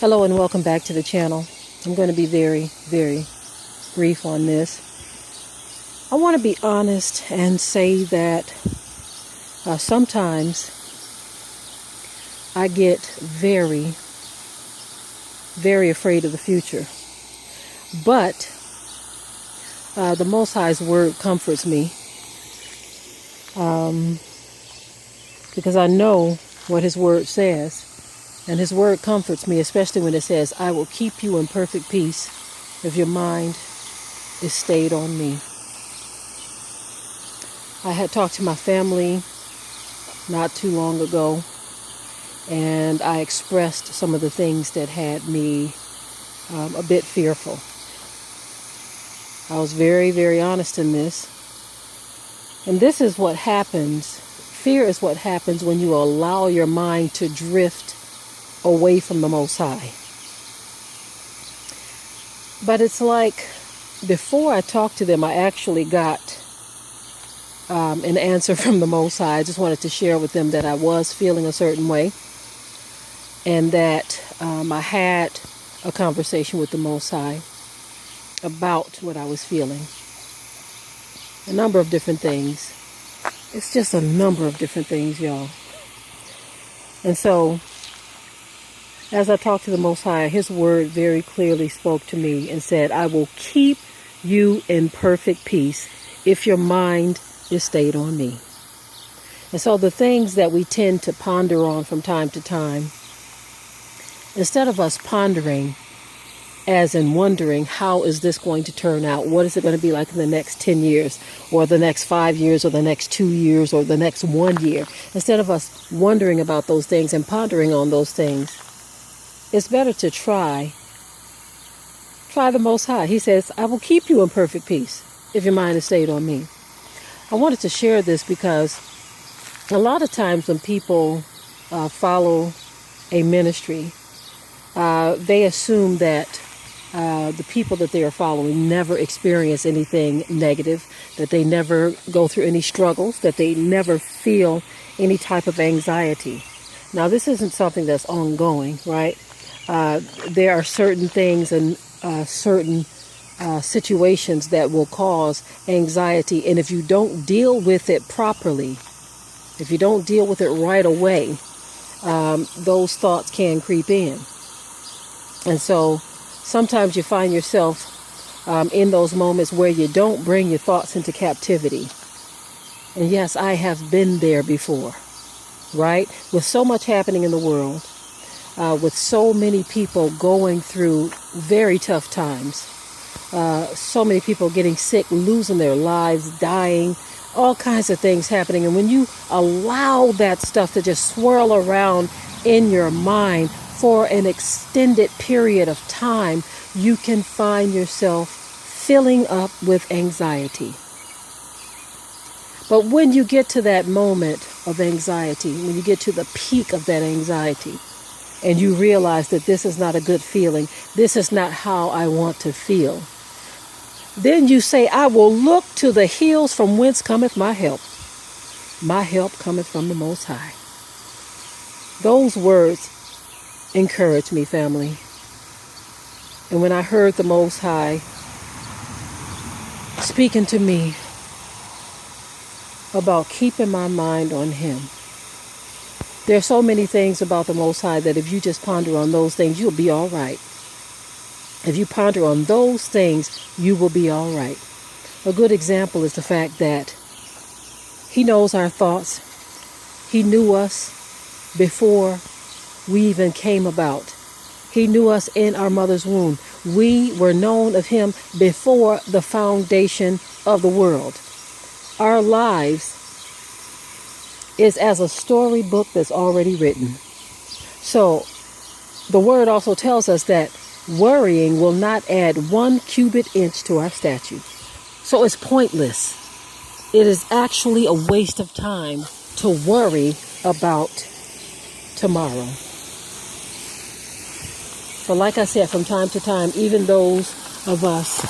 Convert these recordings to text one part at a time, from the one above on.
Hello and welcome back to the channel. I'm going to be very, very brief on this. I want to be honest and say that sometimes I get very, very afraid of the future. But the Most High's word comforts me because I know what His word says. And His word comforts me, especially when it says, I will keep you in perfect peace if your mind is stayed on me. I had talked to my family not too long ago, and I expressed some of the things that had me a bit fearful. I was very, very honest in this. And this is what happens. Fear is what happens when you allow your mind to drift away from the Most High. But it's like before I talked to them, I actually got an answer from the Most High. I just wanted to share with them that I was feeling a certain way, and that I had a conversation with the Most High about what I was feeling. A number of different things. It's just a number of different things, y'all. And so, as I talked to the Most High, His word very clearly spoke to me and said, I will keep you in perfect peace if your mind is stayed on me. And so the things that we tend to ponder on from time to time, instead of us pondering as in wondering, how is this going to turn out? What is it going to be like in the next 10 years or the next 5 years or the next 2 years or the next 1 year? Instead of us wondering about those things and pondering on those things, it's better to try the Most High. He says, I will keep you in perfect peace if your mind is stayed on me. I wanted to share this because a lot of times when people follow a ministry, they assume that the people that they are following never experience anything negative, that they never go through any struggles, that they never feel any type of anxiety. Now, this isn't something that's ongoing, right? There are certain things and certain situations that will cause anxiety. And if you don't deal with it properly, if you don't deal with it right away, those thoughts can creep in. And so sometimes you find yourself in those moments where you don't bring your thoughts into captivity. And yes, I have been there before, right? With so much happening in the world, with so many people going through very tough times, so many people getting sick, losing their lives, dying, all kinds of things happening. And when you allow that stuff to just swirl around in your mind for an extended period of time, you can find yourself filling up with anxiety. But when you get to that moment of anxiety, when you get to the peak of that anxiety, and you realize that this is not a good feeling, this is not how I want to feel, then you say, I will look to the hills from whence cometh my help. My help cometh from the Most High. Those words encourage me, family. And when I heard the Most High speaking to me about keeping my mind on Him, there are so many things about the Most High that if you just ponder on those things, you'll be all right. If you ponder on those things, you will be all right. A good example is the fact that He knows our thoughts. He knew us before we even came about. He knew us in our mother's womb. We were known of Him before the foundation of the world. Our lives is as a storybook that's already written. So the word also tells us that worrying will not add 1 cubic inch to our stature. So it's pointless. It is actually a waste of time to worry about tomorrow. So like I said, from time to time, even those of us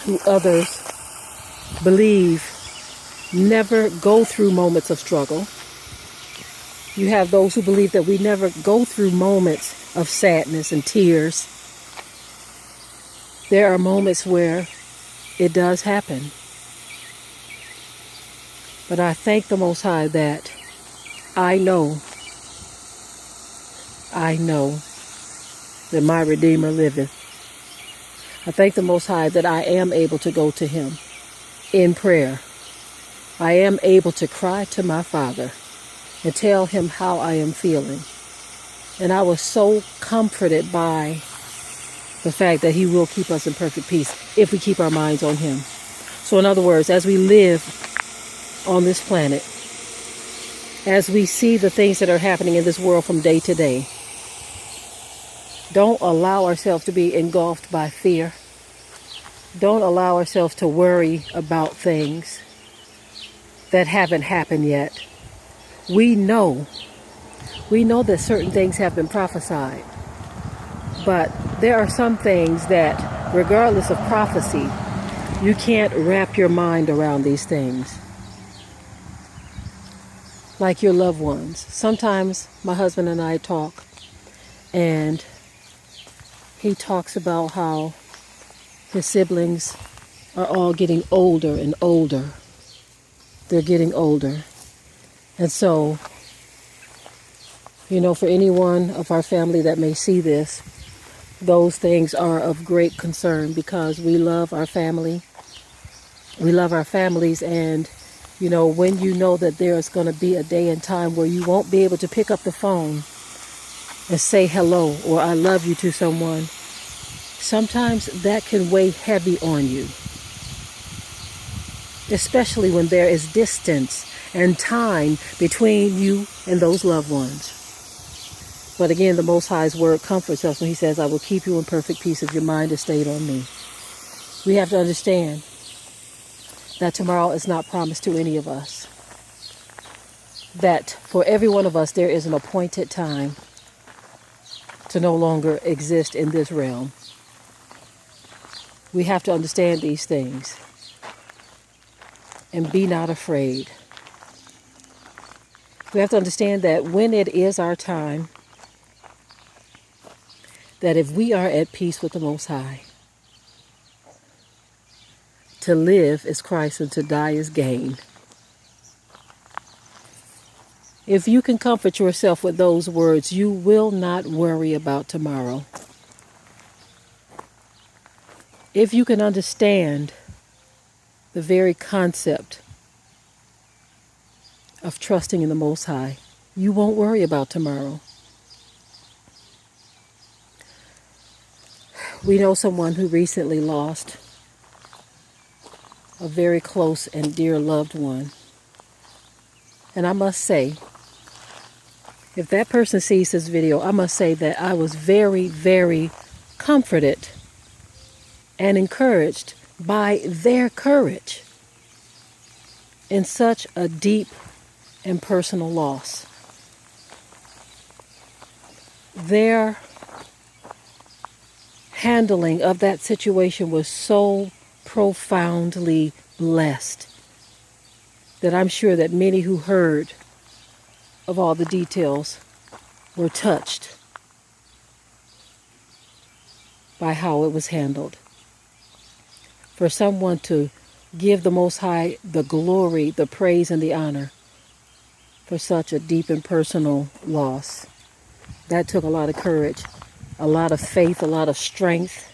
who others believe never go through moments of struggle, You have those who believe that we never go through moments of sadness and tears. There are moments where it does happen. But I thank the Most High that I know that my Redeemer liveth. I thank the Most High that I am able to go to Him in prayer. I am able to cry to my Father and tell Him how I am feeling. And I was so comforted by the fact that He will keep us in perfect peace if we keep our minds on Him. So in other words, as we live on this planet, as we see the things that are happening in this world from day to day, don't allow ourselves to be engulfed by fear. Don't allow ourselves to worry about things that haven't happened yet. We know that certain things have been prophesied, but there are some things that, regardless of prophecy, you can't wrap your mind around these things. Like your loved ones. Sometimes my husband and I talk, and he talks about how his siblings are all getting older and older. They're getting older. And so, for any one of our family that may see this, those things are of great concern because we love our family. We love our families, and when you know that there's going to be a day and time where you won't be able to pick up the phone and say hello or I love you to someone, sometimes that can weigh heavy on you, especially when there is distance and time between you and those loved ones. But again, the Most High's word comforts us when He says, I will keep you in perfect peace if your mind is stayed on me. We have to understand that tomorrow is not promised to any of us. That for every one of us, there is an appointed time to no longer exist in this realm. We have to understand these things and be not afraid. We have to understand that when it is our time, that if we are at peace with the Most High, to live is Christ and to die is gain. If you can comfort yourself with those words, you will not worry about tomorrow. If you can understand the very concept of trusting in the Most High, you won't worry about tomorrow. We know someone who recently lost a very close and dear loved one. And I must say, if that person sees this video, I must say that I was very, very comforted and encouraged by their courage in such a deep and personal loss. Their handling of that situation was so profoundly blessed that I'm sure that many who heard of all the details were touched by how it was handled. For someone to give the Most High the glory, the praise, and the honor for such a deep and personal loss, that took a lot of courage, a lot of faith, a lot of strength.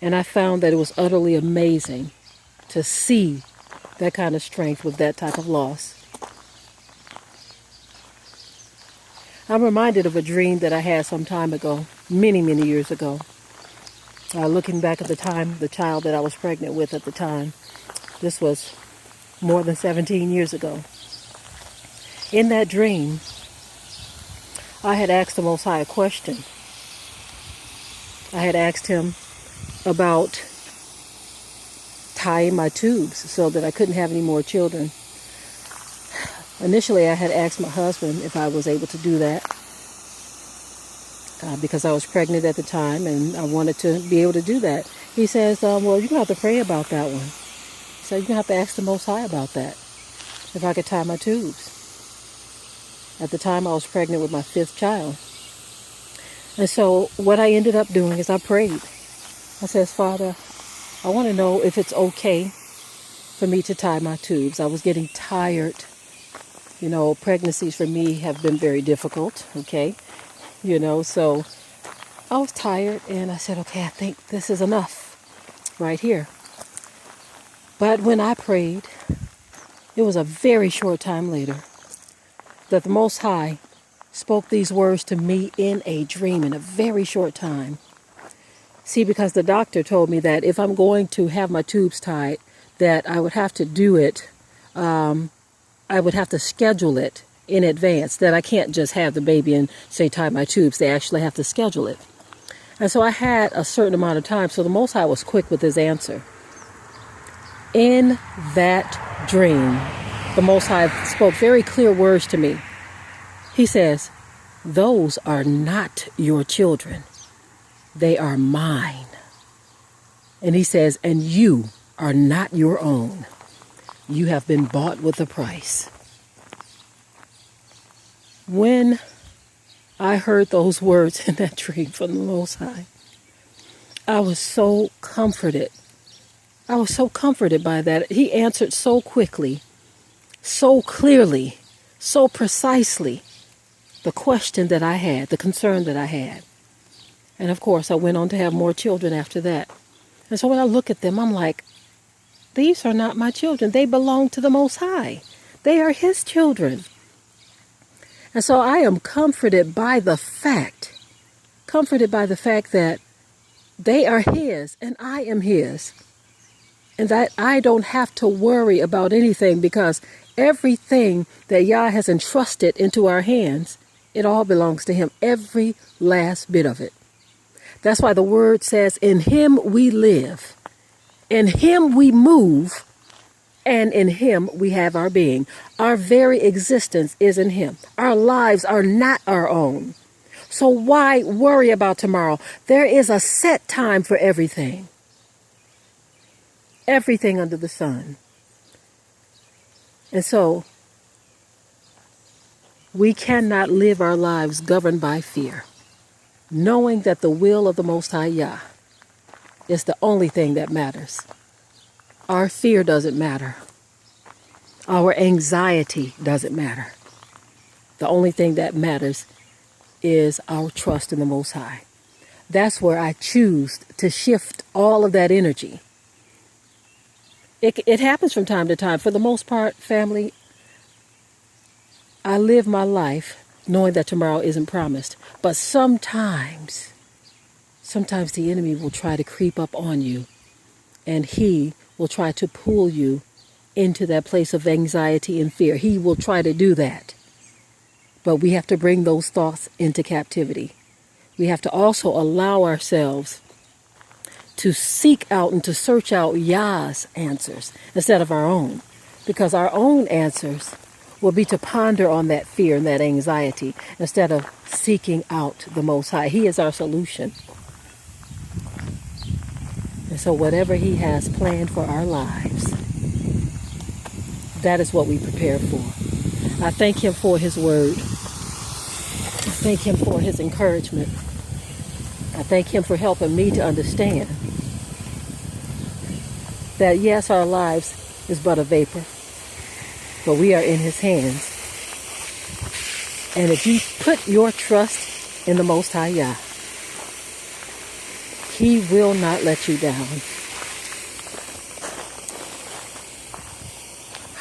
And I found that it was utterly amazing to see that kind of strength with that type of loss. I'm reminded of a dream that I had some time ago, many, many years ago. Looking back at the time, the child that I was pregnant with at the time, this was more than 17 years ago. In that dream, I had asked the Most High a question. I had asked Him about tying my tubes so that I couldn't have any more children. Initially, I had asked my husband if I was able to do that because I was pregnant at the time and I wanted to be able to do that. He says, well, you're going to have to pray about that one. So you're going to have to ask the Most High about that, if I could tie my tubes. At the time, I was pregnant with my 5th child. And so what I ended up doing is I prayed. I says, Father, I want to know if it's okay for me to tie my tubes. I was getting tired. You know, pregnancies for me have been very difficult, okay? You know, so I was tired and I said, okay, I think this is enough right here. But when I prayed, it was a very short time later that the Most High spoke these words to me in a dream in a very short time. See, because the doctor told me that if I'm going to have my tubes tied, that I would have to do it, I would have to schedule it in advance, that I can't just have the baby and say tie my tubes. They actually have to schedule it. And so I had a certain amount of time, so the Most High was quick with his answer. In that dream, the Most High spoke very clear words to me. He says, those are not your children. They are mine. And he says, and you are not your own. You have been bought with a price. When I heard those words in that dream from the Most High, I was so comforted. I was so comforted by that. He answered so quickly, so clearly, so precisely the question that I had, the concern that I had. And of course, I went on to have more children after that. And so when I look at them, I'm like, these are not my children. They belong to the Most High. They are his children. And so I am comforted by the fact that they are his and I am his. And that I don't have to worry about anything, because everything that Yah has entrusted into our hands, it all belongs to him. Every last bit of it. That's why the word says, in him we live, in him we move, and in him we have our being. Our very existence is in him. Our lives are not our own. So why worry about tomorrow? There is a set time for everything. Everything under the sun. And so we cannot live our lives governed by fear, knowing that the will of the Most High Yah is the only thing that matters. Our fear doesn't matter. Our anxiety doesn't matter. The only thing that matters is our trust in the Most High. That's where I choose to shift all of that energy. It happens from time to time. For the most part, family, I live my life knowing that tomorrow isn't promised. But sometimes the enemy will try to creep up on you, and he will try to pull you into that place of anxiety and fear. He will try to do that. But we have to bring those thoughts into captivity. We have to also allow ourselves to seek out and to search out Yah's answers instead of our own. Because our own answers will be to ponder on that fear and that anxiety instead of seeking out the Most High. He is our solution. And so whatever he has planned for our lives, that is what we prepare for. I thank him for his word. I thank him for his encouragement. I thank him for helping me to understand that yes, our lives is but a vapor, but we are in his hands. And if you put your trust in the Most High Yah, he will not let you down.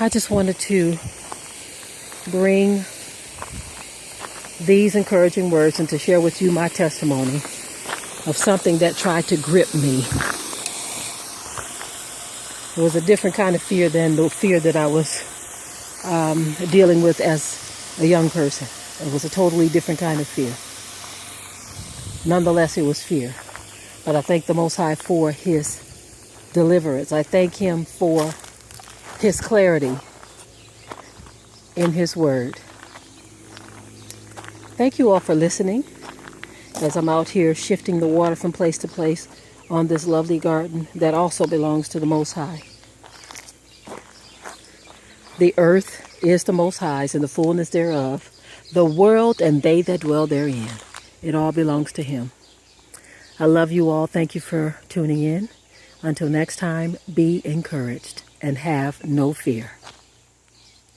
I just wanted to bring these encouraging words and to share with you my testimony of something that tried to grip me. It was a different kind of fear than the fear that I was dealing with as a young person. It was a totally different kind of fear. Nonetheless, it was fear. But I thank the Most High for his deliverance. I thank him for his clarity in his word. Thank you all for listening as I'm out here shifting the water from place to place on this lovely garden that also belongs to the Most High. The earth is the Most High's and the fullness thereof. The world and they that dwell therein. It all belongs to him. I love you all. Thank you for tuning in. Until next time, be encouraged and have no fear.